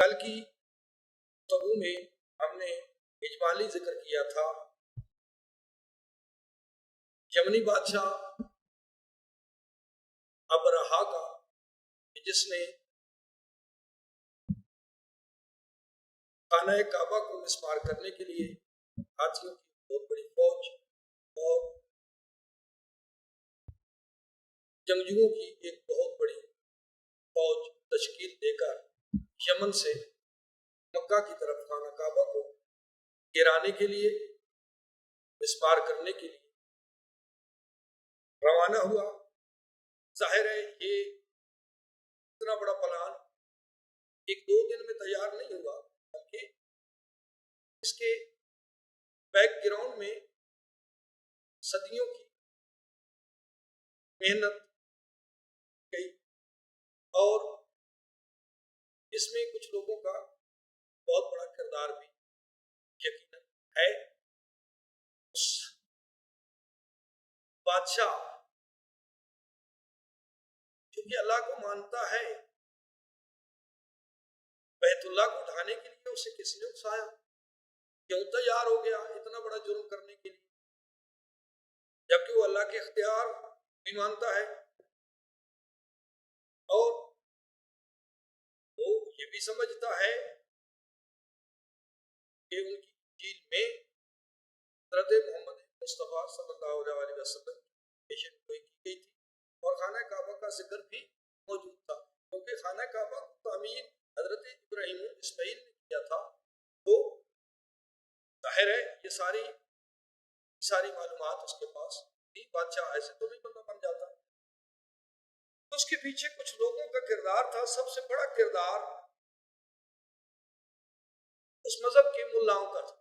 کل کی گفتگو میں ہم نے اجمالی ذکر کیا تھا یمنی بادشاہ ابرہا کا، جس نے خانہ کعبہ کو مسمار کرنے کے لیے ہاتھیوں کی بہت بڑی فوج اور جنگجوؤں کی ایک بہت بڑی فوج تشکیل دے کر یمن سے مکہ کی طرف خانہ کعبہ کو گرانے کے لیے، مسمار کرنے کے لیے روانہ ہوا۔ ظاہر ہے یہ اتنا بڑا پلان ایک دو دن میں تیار نہیں ہوا، بلکہ اس کے بیک گراؤنڈ میں صدیوں کی محنت گئی، اور اس میں کچھ لوگوں کا بہت بڑا کردار بھی یقیناً ہے۔ اس بادشاہ کیونکہ اللہ کو مانتا ہے، بیت اللہ کو اٹھانے کے لیے اسے کس نے اکسایا؟ کیوں تیار ہو گیا اتنا بڑا جرم کرنے کے لیے، جبکہ وہ اللہ کے اختیار بھی مانتا ہے، اور وہ یہ بھی سمجھتا ہے کہ ان کی انجیل میں حضرت محمد مصطفیٰ صلی اللہ علیہ وسلم کی پیشن گوئی کی گئی تھی، اور خانہ کعبہ کا ذکر بھی موجود تھا، کیونکہ خانہ کعبہ کی تعمیر حضرت ابراہیم اسماعیل نے کیا تھا۔ تو ظاہر ہے یہ ساری معلومات اس کے پاس تھی۔ بادشاہ ایسے تو نہیں بندہ بن جاتا، تو اس کے پیچھے کچھ لوگوں کا کردار تھا۔ سب سے بڑا کردار اس مذہب کے ملاؤں کا تھا،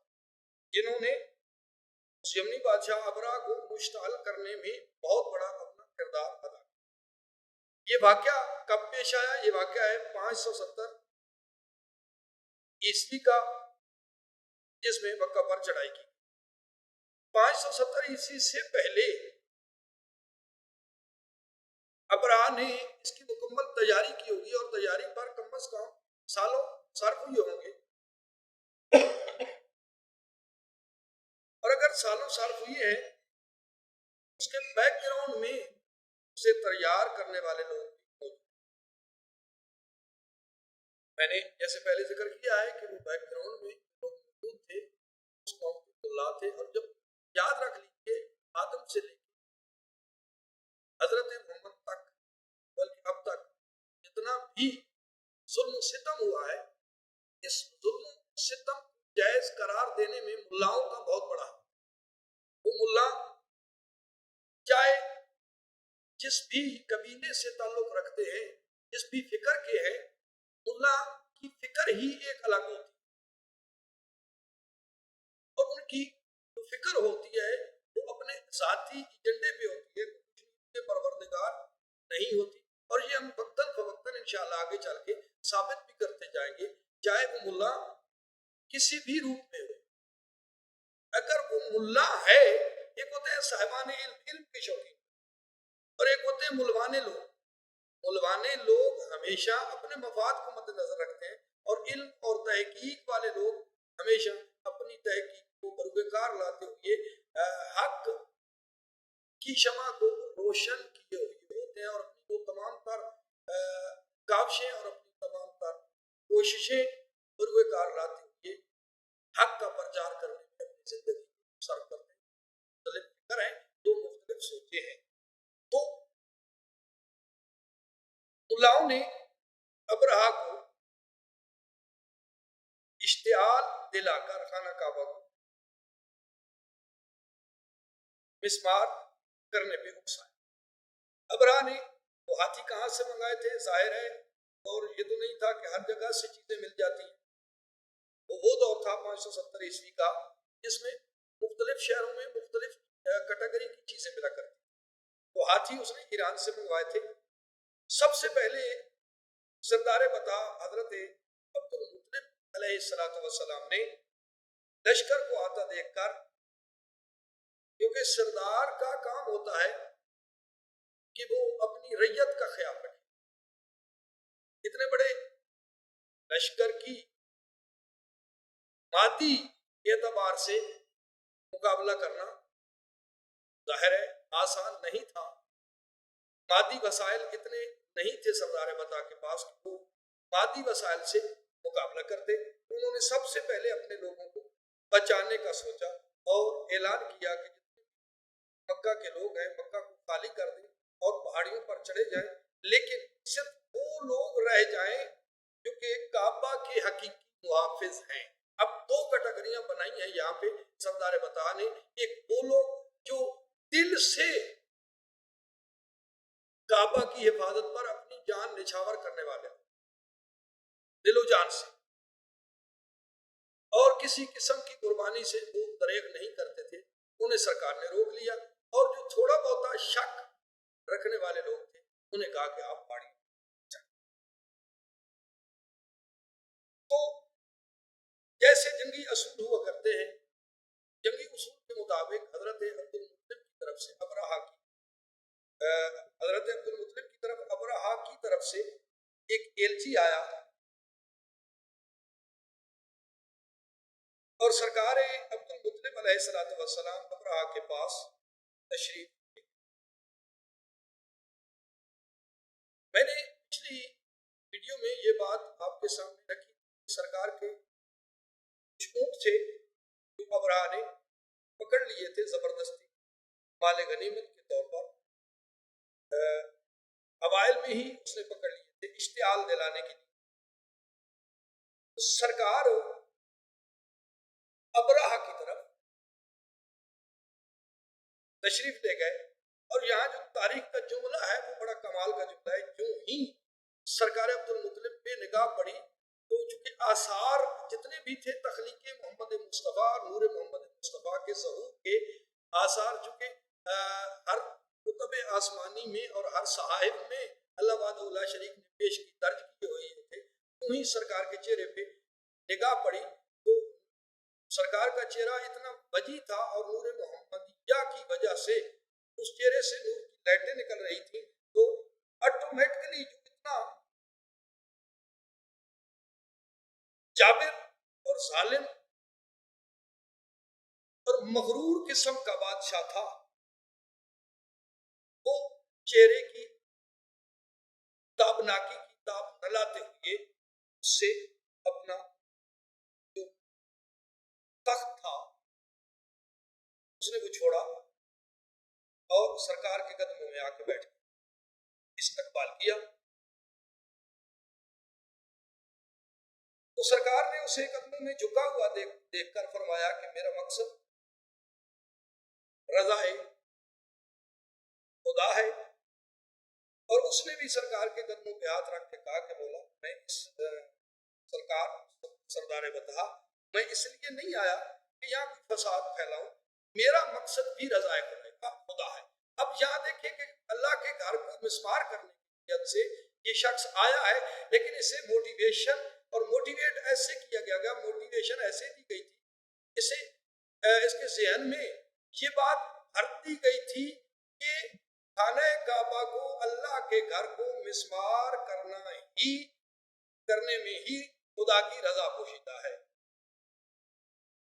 جنہوں نے اس یمنی بادشاہ ابرہا کو مشتعل کرنے میں بہت بڑا اپنا کردار ادا کیا۔ یہ واقعہ کب پیش آیا؟ یہ واقعہ ہے 570 عیسوی کا، جس میں مکہ پر چڑھائی کی۔ 570 عیسوی سے پہلے ابرہا نے اس کی مکمل تیاری کی ہوگی، اور تیاری پر کم از کم سالوں صرف ہوئے ہوں گے، اور اگر سالوں صرف ہوئی ہیں، اس کے بیک گراؤنڈ میں اسے تیار کرنے والے لوگ بھی۔ میں نے جیسے پہلے ذکر کیا ہے کہ وہ بیک گراؤنڈ میں لوگ موجود تھے، اس قوم کے اللہ تھے، اور جب یاد رکھ لیجیے آدم سے لے کے حضرت محمد تک، بلکہ اب تک جتنا بھی ظلم و ستم ہوا ہے، اس ظلم و ستم جائز قرار دینے میں ملاؤں کا بہت بڑا ہے۔ وہ ملا چاہے جس بھی قبیلے سے تعلق رکھتے ہیں، جس بھی فکر کے ہیں، ملا کی فکر ہی ایک الگ ہوتی ہے، اور ان کی جو فکر ہوتی ہے وہ اپنے ذاتی ایجنڈے پہ ہوتی ہے، کے پروردگار نہیں ہوتی، اور یہ ہم وقتاً فوقتاً انشاءاللہ آگے چل کے ثابت بھی کرتے جائیں گے، چاہے وہ ملا کسی بھی روپ میں ہو۔ اگر وہ ملا ہے، ایک ہوتے ہیں صاحبان علم کے شوقین، اور ایک ہوتے ہیں ملوانے لوگ۔ ملوانے لوگ ہمیشہ اپنے مفاد کو مد نظر رکھتے ہیں، اور علم اور تحقیق والے لوگ ہمیشہ اپنی تحقیق کو بروکار لاتے ہوئے حق کی شمع کو روشن کیے ہوئے ہوتے ہیں، اور اپنی وہ تمام تر کاوشیں اور اپنی تمام تر کوششیں بروکار لاتے ہوئے حق کا پرچار کرنے میں اپنی زندگی کو صرف کرتے ہیں۔ مختلف فکر ہیں، دو مختلف سوچے ہیں۔ تو ملاؤں نے ابرہا کو اشتعال دلا کر خانہ کعبہ کو مسمار کرنے پہ اکسایا۔ ابرہا نے وہ ہاتھی کہاں سے منگائے تھے؟ ظاہر ہے، اور یہ تو نہیں تھا کہ ہر جگہ سے چیزیں مل جاتی ہیں۔ وہ دور تھا 570 عیسوی کا، جس میں مختلف شہروں میں مختلف کیٹیگری کی چیزیں ملا کرتی۔ وہ ہاتھی اس نے ایران سے منگوائے تھے۔ سب سے پہلے سردار بتا حضرت عبد المطلب علیہ السلام نے لشکر کو آتا دیکھ کر، کیونکہ سردار کا کام ہوتا ہے کہ وہ اپنی ریت کا خیال رکھے، اتنے بڑے لشکر کی مادی اعتبار سے مقابلہ کرنا ظاہر ہے آسان نہیں تھا. مادی وسائل اتنے نہیں تھے سردار بتا کے پاس کہ وہ مادی وسائل سے مقابلہ کرتے. انہوں نے سب سے پہلے اپنے لوگوں کو بچانے کا سوچا اور اعلان کیا کہ جتنے مکہ کے لوگ ہیں مکہ کو خالی کر دیں اور پہاڑیوں پر چڑھے جائیں، لیکن صرف وہ لوگ رہ جائیں جو کہ کعبہ کے حقیقی محافظ ہیں. اب دو کیٹیگریاں بنائی ہیں یہاں پہ سردار بتا نے. ایک وہ لوگ جو دل سے کعبہ کی حفاظت پر اپنی جان نچھاور کرنے والے، دل و جان سے، اور کسی قسم کی قربانی سے وہ دریغ نہیں کرتے تھے، انہیں سرکار نے روک لیا. اور جو تھوڑا بہت شک رکھنے والے لوگ تھے انہیں کہا کہ آپ پہاڑی چڑھیں. تو جیسے جنگی اصول ہوا کرتے ہیں، جنگی اصول کے مطابق حضرت عبد المطلب کی طرف سے ابرہہ کی طرف سے ایک ایلچی آیا اور سرکار عبد المطلب علیہ السلام ابرہہ کے پاس تشریف. میں نے پچھلی ویڈیو میں یہ بات آپ کے سامنے رکھی. سرکار کے کچھ اونٹ تھے جو ابرہہ نے پکڑ لیے تھے زبردستی مال غنیمت کے طور پر. اوائل میں ہی اس نے پکڑ لیے تھے اشتعال دلانے کے لیے. سرکار ابرہہ کی طرف تشریف لے گئے اور یہاں جو تاریخ کا جملہ ہے وہ بڑا کمال کا جملہ ہے. جو ہی سرکار عبد المطلب پہ نگاہ پڑی تو چونکہ آثار جتنے بھی تھے تخلیق محمد مصطفیٰ، نور محمد مصطفیٰ کے ظہور کے آثار، چونکہ ہر کتب آسمانی میں اور ہر صحائف میں اللہ وحدہ لا شریک نے پیش کی درج کیے ہوئے تھے. وہیں سرکار کے چہرے پہ نگاہ پڑی تو سرکار کا چہرہ اتنا وجی تھا اور نور محمدیہ کی وجہ سے اس چہرے سے نور کی لائٹیں نکل رہی تھی. تو آٹومیٹکلی جو اتنا جابر اور ظالم اور مغرور قسم کا بادشاہ تھا، وہ چہرے کی تابناکی کی تاب نہ لاتے ہوئے اس سے اپنا جو تخت تھا اس نے وہ چھوڑا اور سرکار کے قدموں میں آ کے بیٹھ گیا، استقبال کیا. تو سرکار نے اسے قدموں میں جھکا ہوا دیکھ کر فرمایا کہ میرا مقصد رضا خدا ہے. اور اس نے بھی سرکار کے قدموں پہ ہاتھ رکھ کے کہا کہ مولا میں اس سردار بتا میں اس لیے نہیں آیا کہ یہاں کوئی فساد پھیلاؤں، میرا مقصد بھی رضا خدا ہے. اب یہاں دیکھیں کہ اللہ کے گھر کو مسمار کرنے کی نیت سے یہ شخص آیا ہے، لیکن اسے موٹیویشن اور موٹیویٹ ایسے کیا گیا، موٹیویشن ایسے دی گئی تھی، اس کے ذہن میں یہ بات بھر دی گئی تھی کہ خانہ کعبہ کو، اللہ کے گھر کو مسمار کرنے میں ہی خدا کی رضا پوشیدہ ہے.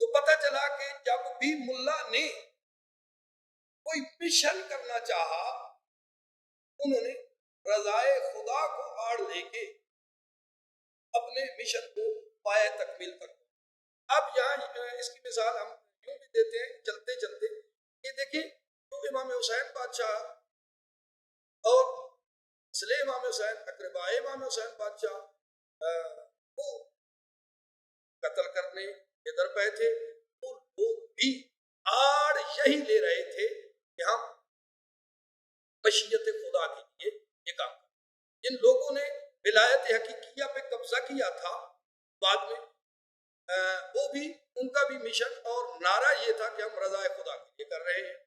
تو پتہ چلا کہ جب بھی ملا نے کوئی مشن کرنا چاہا انہوں نے رضائے خدا کو آڑ لے کے اپنے مشن کو پائے تکمیل تک. اب یہاں اس کی مثال ہم یوں بھی دیتے ہیں چلتے چلتے یہ دیکھیں تو امام حسین بادشاہ اور اصل امام حسین اقربائے امام حسین بادشاہ وہ قتل کرنے ادھر پہ تھے، اور لوگ بھی آڑ یہی لے رہے تھے کہ ہم مشیت خدا کے لیے یہ کام کریں. جن لوگوں نے ولایت حقیقیہ پہ قبضہ کیا تھا بعد میں وہ بھی ان کا بھی مشن اور نعرہ یہ تھا کہ ہم رضا خدا کے لیے کر رہے ہیں.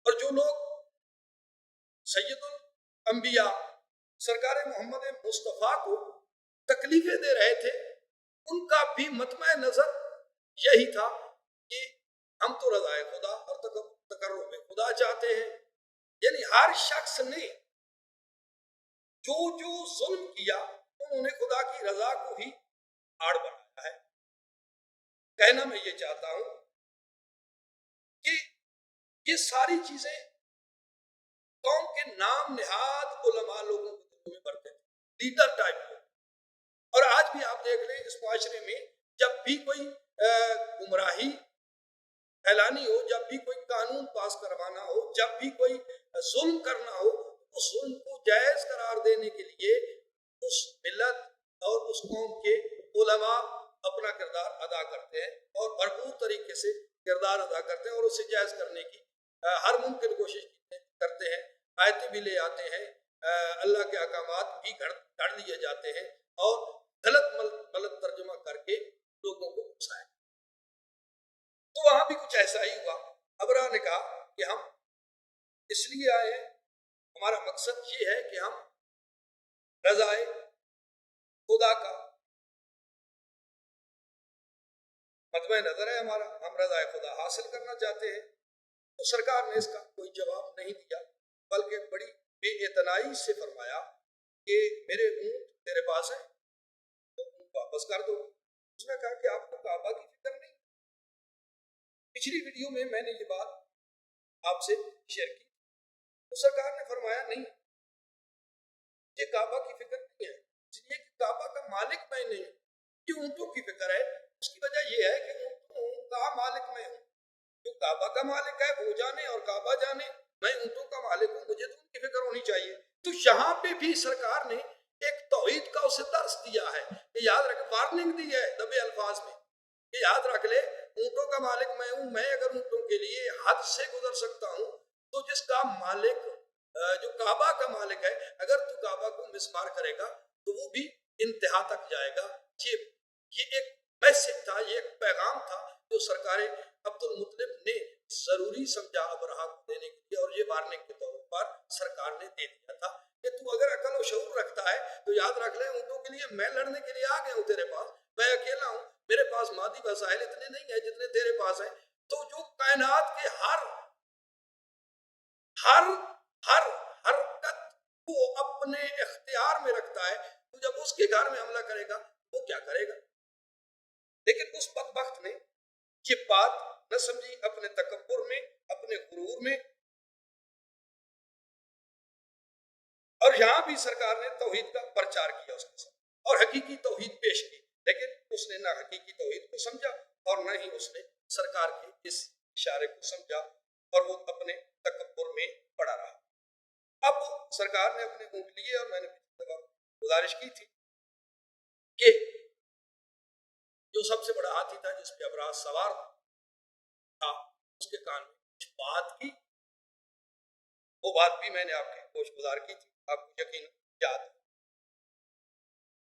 اور جو لوگ سید الانبیاء سرکار محمد مصطفیٰ کو تکلیفیں دے رہے تھے ان کا بھی مطمع نظر یہی تھا کہ ہم تو رضا خدا اور تقرب خدا چاہتے ہیں. یعنی ہر شخص نے جو ظلم کیا انہوں نے خدا کی رضا کو ہی آڑ بنایا ہے۔ کہنا میں یہ چاہتا ہوں کہ یہ ساری چیزیں قوم کے نام نہاد علماء لوگوں کے دلوں میں بڑھتے تھے، لیڈر ٹائپ لوگ۔ اور آج بھی آپ دیکھ لیں اس معاشرے میں جب بھی کوئی گمراہی پھیلانی ہو، جب بھی کوئی قانون پاس کروانا ہو، جب بھی کوئی ظلم کرنا ہو، اس ظلم کو جائز قرار دینے کے لیے اس ملت اور اس قوم کے علماء اپنا کردار ادا کرتے ہیں اور بھرپور طریقے سے کردار ادا کرتے ہیں اور اسے جائز کرنے کی ہر ممکن کوشش کرتے ہیں۔ آیتیں بھی لے آتے ہیں، اللہ کے احکامات بھی گھڑ لیے جاتے ہیں اور غلط ترجمہ کر کے لوگوں کو اکسائیں۔ تو وہاں بھی کچھ ایسا ہی ہوا۔ ابرہہ نے کہا کہ ہم اس لیے آئے ہیں، ہمارا مقصد یہ ہے کہ ہم رضائے خدا کا مطمع نظر ہے ہمارا، ہم رضائے خدا حاصل کرنا چاہتے ہیں۔ تو سرکار نے اس کا کوئی جواب نہیں دیا، بلکہ بڑی بے اعتنائی سے فرمایا کہ میرے اونٹ تیرے پاس ہیں تو اونٹ واپس کر دو۔ اس نے کہا کہ آپ کو کعبہ کی فکر نہیں؟ پچھلی ویڈیو میں نے یہ بات آپ سے شیئر کی تو سرکار نے فرمایا نہیں، یہ کعبہ کی فکر نہیں ہے، اس لیے کہ کعبہ کا مالک میں نہیں ہوں، یہ اونٹوں کی فکر ہے۔ اس کی وجہ یہ ہے کہ اونٹوں کا مالک میں ہوں، جو کعبہ کا مالک ہے وہ جانے اور کعبہ جانے، میں اونٹوں کا مالک ہوں، مجھے تو ان کی فکر ہونی چاہیے۔ تو یہاں پہ بھی سرکار نے ایک توحید کا اسے درس دیا ہے کہ یاد رکھ، وارننگ دی ہے دبے الفاظ میں کہ یاد رکھ لے، اونٹوں کا مالک میں ہوں، میں اگر اونٹوں کے لیے حد سے گزر سکتا ہوں تو جس کا مالک جو کعبہ کا مالک ہے، اگر تو کعبہ کو مسمار کرے گا تو وہ بھی انتہا تک جائے گا۔ یہ ایک میسج تھا، یہ ایک پیغام تھا جو سرکار عبد المطلب نے ضروری سمجھا ابرہہ کو دینے کے لیے، اور یہ وارننگ کے طور پر سرکار نے دے دیا تھا کہ تو اگر عقل و شعور رکھتا ہے تو یاد رکھ لے، اونٹوں کے لیے میں لڑنے کے لیے آ گیا ہوں تیرے پاس، میں اکیلا ہوں، میرے پاس مادی وسائل اتنے نہیں ہیں جتنے تیرے پاس ہیں۔ تو جو کائنات کے ہر حرکت کو اپنے اختیار میں رکھتا ہے، تو جب اس کے گھر میں حملہ کرے گا وہ کیا کرے گا؟ لیکن اس بدبخت نے یہ بات نہ سمجھی، اپنے تکبر میں، اپنے غرور میں، اور یہاں بھی سرکار نے توحید کا پرچار کیا اس کے ساتھ اور حقیقی توحید پیش کی، لیکن اس نے نہ حقیقی توحید کو سمجھا اور نہ ہی اس نے سرکار کے اس اشارے کو سمجھا، اور وہ اپنے تکبر میں پڑا رہا۔ اب سرکار نے اپنے اونٹ لیے، اور میں نے پچھلی دفعہ گزارش کی تھی کہ جو سب سے بڑا ہاتھی تھا جس پہ ابرہہ سوار تھا، اس کے کان میں کچھ بات کی، وہ بات بھی میں نے آپ کے گوش گزار کی تھی، آپ کو یقین یاد ہے۔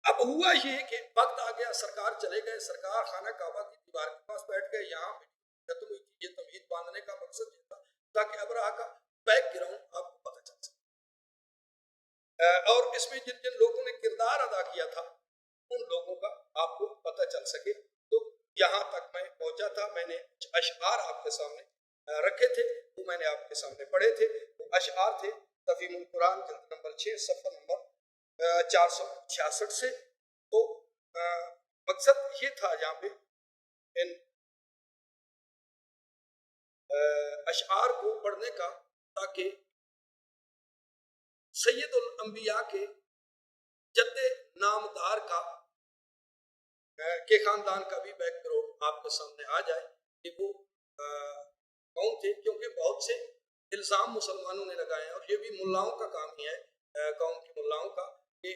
اب ہوا یہ کہ وقت آ گیا، سرکار چلے گئے، سرکار خانہ کعبہ کی دیوار کے پاس بیٹھ گئے، یہاں ختم ہوئی تھی۔ یہ تمہید باندھنے کا مقصد یہ تھا تاکہ ابرہہ کا بیک گراؤنڈ آپ کو پتہ چل سکے، اور اس میں جن جن لوگوں نے کردار ادا کیا تھا ان لوگوں کا آپ کو پتہ چل سکے۔ تو یہاں تک میں پہنچا تھا، میں نے کچھ اشعار آپ کے سامنے رکھے تھے، وہ میں نے آپ کے سامنے پڑھے تھے۔ وہ اشعار تھے تفہیم القرآن جلد نمبر 6 صفحہ نمبر 466 سے۔ تو مقصد یہ تھا یہاں پہ ان اشعار کو پڑھنے کا تاکہ سید الانبیاء کے جد نامدار کا کے خاندان کا بھی بیک گراؤنڈ آپ کے سامنے آ جائے کہ وہ کون تھے، کیونکہ بہت سے الزام مسلمانوں نے لگائے ہیں، اور یہ بھی ملاؤں کا کام ہی ہے، قوم کے ملاؤں کا، کہ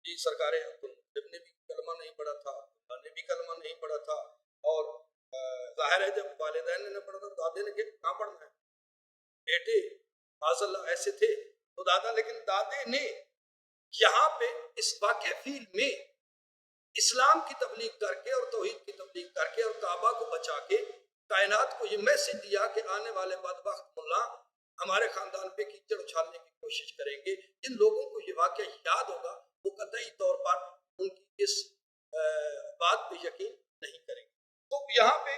جی سرکار عبدالمطلب نے بھی کلمہ نہیں پڑھا تھا، اللہ نے بھی کلمہ نہیں پڑھا تھا، اور ظاہر ہے جب والدین نے نہ پڑھا تھا دادے نے کہاں پڑھنا ہے، بیٹے معاذ اللہ ایسے تھے تو دادا، لیکن دادے نے یہاں پہ اس واقع فیل میں اسلام کی تبلیغ کر کے اور توحید کی تبلیغ کر کے اور کعبہ کو بچا کے کائنات کو یہ میسج دیا کہ آنے والے بدبخت ملا ہمارے خاندان پہ کیچڑ اچھالنے کی کوشش کریں گے۔ جن لوگوں کو یہ واقعہ یاد ہوگا وہ قطعی طور پر ان کی اس بات پہ یقین نہیں کریں گے۔ تو یہاں پہ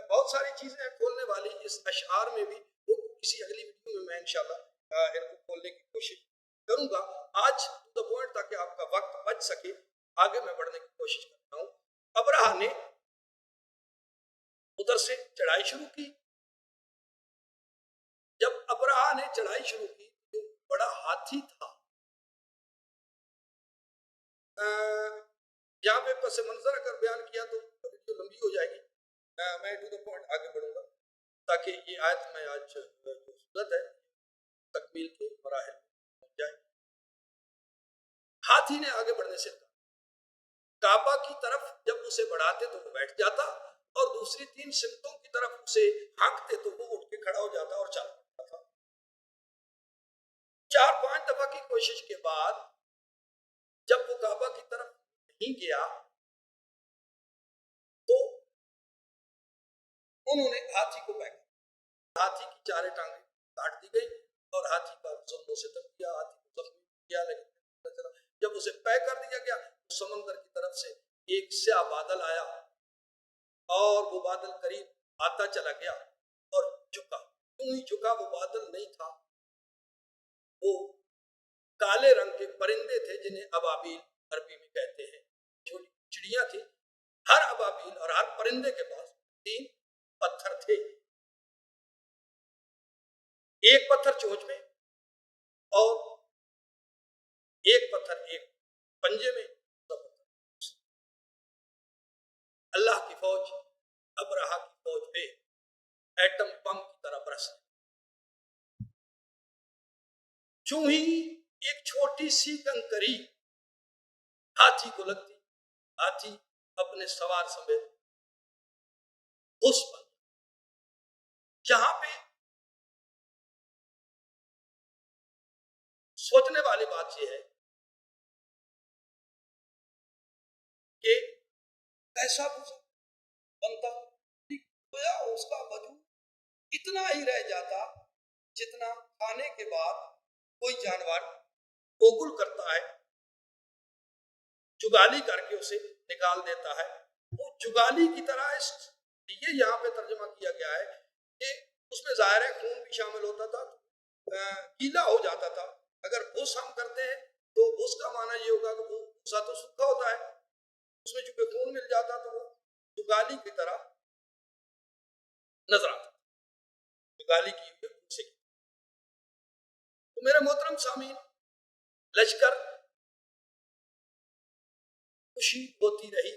بہت ساری چیزیں کھولنے والی اس اشعار میں بھی، وہ کسی اگلی ویڈیو میں انشاءاللہ ان کو کھولنے کی کوشش کروں گا آج ٹو دا پوائنٹ تاکہ آپ کا وقت بچ سکے. آگے میں بڑھنے کی کوشش کرتا ہوں. ابرہا نے ادھر سے چڑھائی شروع کی. جب ابرہا نے چڑھائی شروع کی جو بڑا ہاتھی تھا, یہاں پہ پس منظر اگر بیان کیا تو ویڈیو لمبی ہو جائے گی. میں ٹو دا پوائنٹ آگے بڑھوں گا تاکہ یہ آیت میں آج جو صورت ہے تکمیل کے مراحل پہنچ جائے. ہاتھی نے آگے بڑھنے سے کعبہ کی طرف جب اسے بڑھاتے تو وہ بیٹھ جاتا اور دوسری 3 سمتوں کی طرف اسے ہانکتے تو وہ اٹھ کے کھڑا ہو جاتا اور چل پڑتا تھا. 4-5 دفعہ کی کوشش کے بعد جب وہ کعبہ کی طرف نہیں گیا تو انہوں نے ہاتھی کو پکڑا. ہاتھی کی 4 ٹانگیں کاٹ دی گئی اور ہاتھی کا ظلم و ستم کیا, ہاتھی کو زخمی کیا. لیکن جب اسے پے کر دیا گیا سمندر کی طرف سے ایک سیاہ بادل آیا اور وہ بادل قریب آتا چلا گیا اور جھکا. کیوں ہی جھکا؟ وہ بادل نہیں تھا, وہ کالے رنگ کے پرندے تھے جنہیں ابابیل عربی میں کہتے ہیں. چھوٹی چڑیاں تھی. ہر ابابیل اور ہر پرندے کے پاس 3 پتھر تھے. ایک پتھر چونچ میں اور ایک پتھر ایک پنجے میں. اللہ کی فوج ابرہا کی فوج پہ ایٹم بم کی طرح برس گئی. چوں ہی ایک چھوٹی سی کنکری ہاتھی کو لگتی, ہاتھی اپنے سوار سمیت اس پر. جہاں پہ سوچنے والی بات یہ ہے کہ ایسا بنتا اس کا وجود اتنا ہی رہ جاتا جتنا کھانے کے بعد کوئی جانور اوگل کرتا ہے, جگالی کر کے اسے نکال دیتا ہے. وہ جگالی کی طرح یہ یہاں پہ ترجمہ کیا گیا ہے کہ اس میں ظاہر ہے خون بھی شامل ہوتا تھا, گیلا ہو جاتا تھا. اگر بھوس ہم کرتے ہیں تو بھوس کا معنی یہ ہوگا کہ بھوسا تو سوکھا ہوتا ہے, اس میں چونکہ خون مل جاتا تو وہ جگالی کی طرح نظر آتا, جگالی کی بھوسے کی. تو میرے محترم سامعین, لشکر خوشی ہوتی رہی,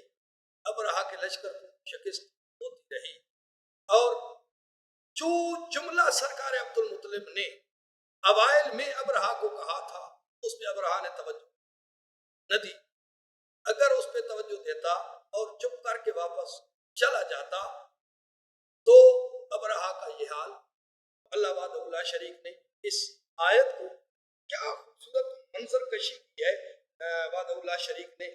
ابرہا کے لشکر کو شکست ہوتی رہی. اور جو جملہ سرکار عبد المطلب نے اوائل میں ابرہا کو کہا تھا اس پہ ابرہا نے توجہ نہ دی. اگر اس پہ توجہ دیتا اور چپ کر کے واپس چلا جاتا تو ابرہا کا یہ حال. اللہ وحدہ لا شریک نے اس آیت کو کیا خوبصورت منظر کشی کی ہے. وحدہ لا شریک نے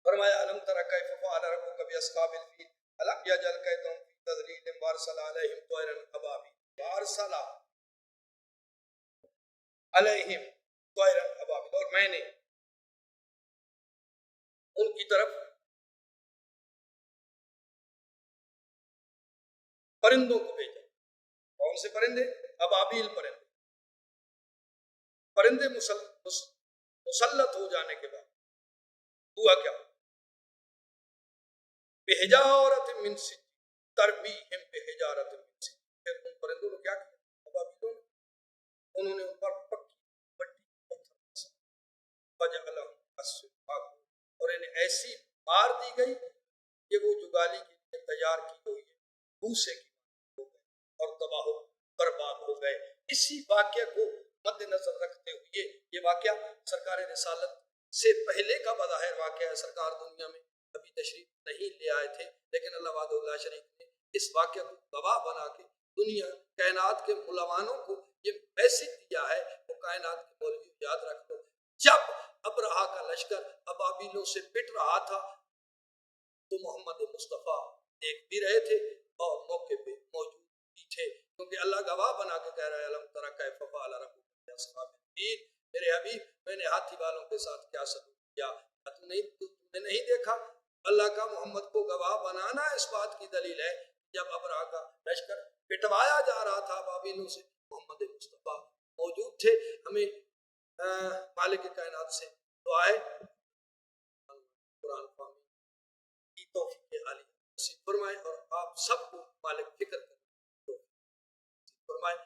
فرمایا الم تر کیف فعل ربک باصحاب الفیل الم یجعل کیدہم فی تضلیل وارسل علیہم طیرا ابابیل وارسل علیہم طیرا ابابیل. اور میں نے ان کی طرف پرندوں کو بھیجا. کون سے پرندے؟ ابابیل پرندے. پرندے مسلط ہو جانے کے بعد ہوا کیا؟ بحجارت من سجیل ترمیہم بحجارت من سجیل. پھر ان پرندوں نے کیا کیا؟ ابابیلوں نے انہوں نے ان پر پکی بٹی پتھر فجعلہم کالصفاۃ, اور انہیں ایسی مار دی گئی کہ وہ جگالی کے لیے تیار کی ہوئی ہے بھوسے کی ہو گئے اور تباہ و برباد ہو گئے. اسی واقعہ کو مد نظر رکھتے ہوئے, یہ واقعہ سرکار رسالت سے پہلے کا بظاہر واقعہ ہے. سرکار دنیا میں ابھی تشریف نہیں لے آئے تھے, لیکن اللہ وحدہ لا شریک نے اس واقعہ کو گواہ بنا کے دنیا کائنات کے علماءوں کو یہ میسج دیا ہے. وہ کائنات کے مولوی یاد رکھ لو, جب ابرہا کا لشکر ابابیلوں سے پٹ رہا تھا تو محمد مصطفیٰ دیکھ بھی رہے تھے اور موقع پہ موجود بھی تھے, کیونکہ اللہ گواہ بنا کے کہہ رہا ہے الم تر کیف فعل ربک باصحاب الفیل. میرے حبیب میں نے ہاتھی والوں کے ساتھ کیا سلوک کیا, تم نے نہیں دیکھا؟ اللہ کا محمد کو گواہ بنانا اس بات کی دلیل ہے. جب ابرہا کا لشکر پٹوایا جا رہا تھا ابابیلوں سے, محمد مصطفیٰ موجود تھے. ہمیں مالک کائنات سے دعا ہے قرآن فہمی کی توفیق عالی نصیب فرمائے اور آپ سب کو مالک فکر کرنے کی توفیق نصیب فرمائے۔